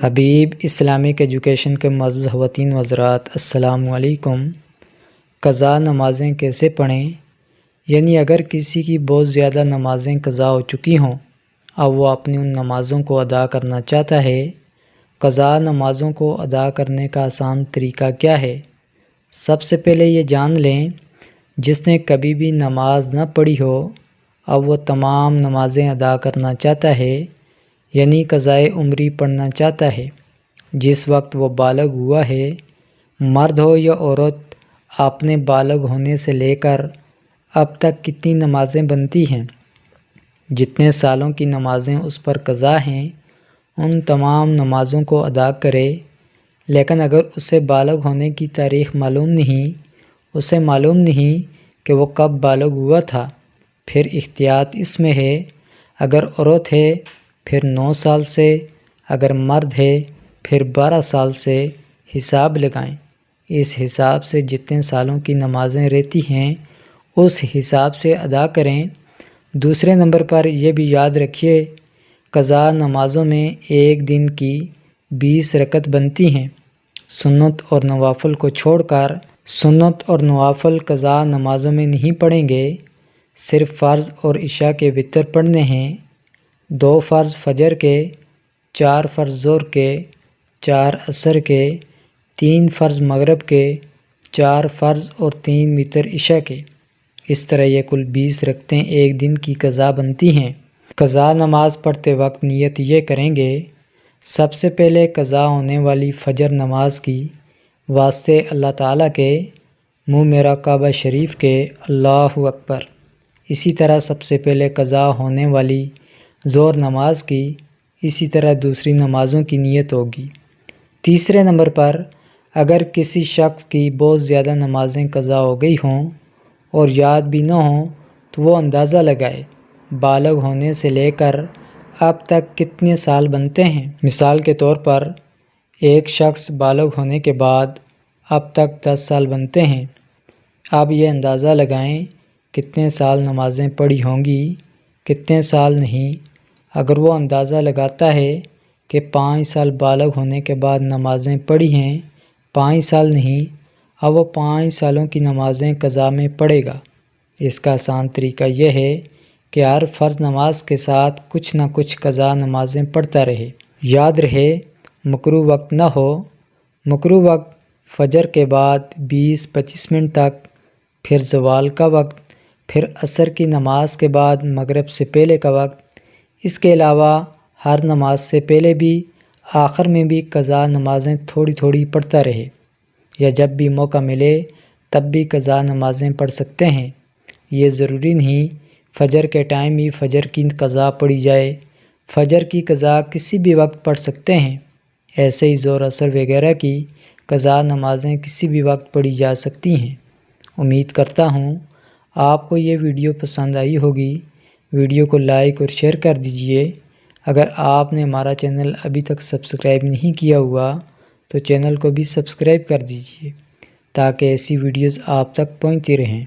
حبیب Islamic education کے معزز خواتین و حضرات، السلام علیکم۔ قضا نمازیں کیسے پڑھیں؟ یعنی اگر کسی کی بہت زیادہ نمازیں قضا ہو چکی ہوں، اب وہ اپنی ان نمازوں کو ادا کرنا چاہتا ہے۔ قضا نمازوں کو ادا کرنے کا آسان طریقہ کیا ہے؟ سب سے پہلے یہ جان لیں، جس نے کبھی بھی نماز نہ پڑھی ہو، اب وہ تمام نمازیں ادا کرنا چاہتا ہے، یعنی قضائے عمری پڑھنا چاہتا ہے۔ جس وقت وہ بالغ ہوا ہے، مرد ہو یا عورت، اپنے بالغ ہونے سے لے کر اب تک کتنی نمازیں بنتی ہیں، جتنے سالوں کی نمازیں اس پر قضا ہیں، ان تمام نمازوں کو ادا کرے۔ لیکن اگر اسے بالغ ہونے کی تاریخ معلوم نہیں، اسے معلوم نہیں کہ وہ کب بالغ ہوا تھا، پھر احتیاط اس میں ہے، اگر عورت ہے پھر 9 سال سے، اگر مرد ہے پھر 12 سال سے حساب لگائیں۔ اس حساب سے جتنے سالوں کی نمازیں رہتی ہیں، اس حساب سے ادا کریں۔ دوسرے نمبر پر یہ بھی یاد رکھیے، قضا نمازوں میں ایک دن کی 20 رکعت بنتی ہیں۔ سنت اور نوافل کو چھوڑ کر سنت اور نوافل قضا نمازوں میں نہیں پڑھیں گے، صرف فرض اور عشاء کے وتر پڑھنے ہیں۔ 2 فرض فجر کے، 4 فرض ظہر کے، 4 عصر کے، 3 فرض مغرب کے، 4 فرض اور 3 وتر عشاء کے۔ اس طرح یہ کل 20 رکعتیں ایک دن کی قضا بنتی ہیں۔ قضا نماز پڑھتے وقت نیت یہ کریں گے، سب سے پہلے قضا ہونے والی فجر نماز کی واسطے اللہ تعالیٰ کے، منہ میرا کعبہ شریف کے، اللہ اکبر۔ اسی طرح سب سے پہلے قضا ہونے والی ظہر نماز کی، اسی طرح دوسری نمازوں کی نیت ہوگی۔ تیسرے نمبر پر اگر کسی شخص کی بہت زیادہ نمازیں قضا ہو گئی ہوں اور یاد بھی نہ ہوں، تو وہ اندازہ لگائے بالغ ہونے سے لے کر اب تک کتنے سال بنتے ہیں۔ مثال کے طور پر ایک شخص بالغ ہونے کے بعد اب تک 10 سال بنتے ہیں۔ اب یہ اندازہ لگائیں کتنے سال نمازیں پڑھی ہوں گی، کتنے سال نہیں۔ اگر وہ اندازہ لگاتا ہے کہ 5 سال بالغ ہونے کے بعد نمازیں پڑھی ہیں، 5 سال نہیں، اب وہ 5 سالوں کی نمازیں قضا میں پڑھے گا۔ اس کا آسان طریقہ یہ ہے کہ ہر فرض نماز کے ساتھ کچھ نہ کچھ قضا نمازیں پڑھتا رہے۔ یاد رہے، مکروہ وقت نہ ہو۔ مکروہ وقت فجر کے بعد 20-25 منٹ تک، پھر زوال کا وقت، پھر عصر کی نماز کے بعد مغرب سے پہلے کا وقت۔ اس کے علاوہ ہر نماز سے پہلے بھی آخر میں بھی قضا نمازیں تھوڑی تھوڑی پڑھتا رہے، یا جب بھی موقع ملے تب بھی قضا نمازیں پڑھ سکتے ہیں۔ یہ ضروری نہیں فجر کے ٹائم ہی فجر کی قضا پڑھی جائے، فجر کی قضا کسی بھی وقت پڑھ سکتے ہیں۔ ایسے ہی ظہر عصر وغیرہ کی قضا نمازیں کسی بھی وقت پڑھی جا سکتی ہیں۔ امید کرتا ہوں آپ کو یہ ویڈیو پسند آئی ہوگی۔ ویڈیو کو لائک اور شیئر کر دیجئے۔ اگر آپ نے ہمارا چینل ابھی تک سبسکرائب نہیں کیا ہوا تو چینل کو بھی سبسکرائب کر دیجئے، تاکہ ایسی ویڈیوز آپ تک پہنچتی رہیں۔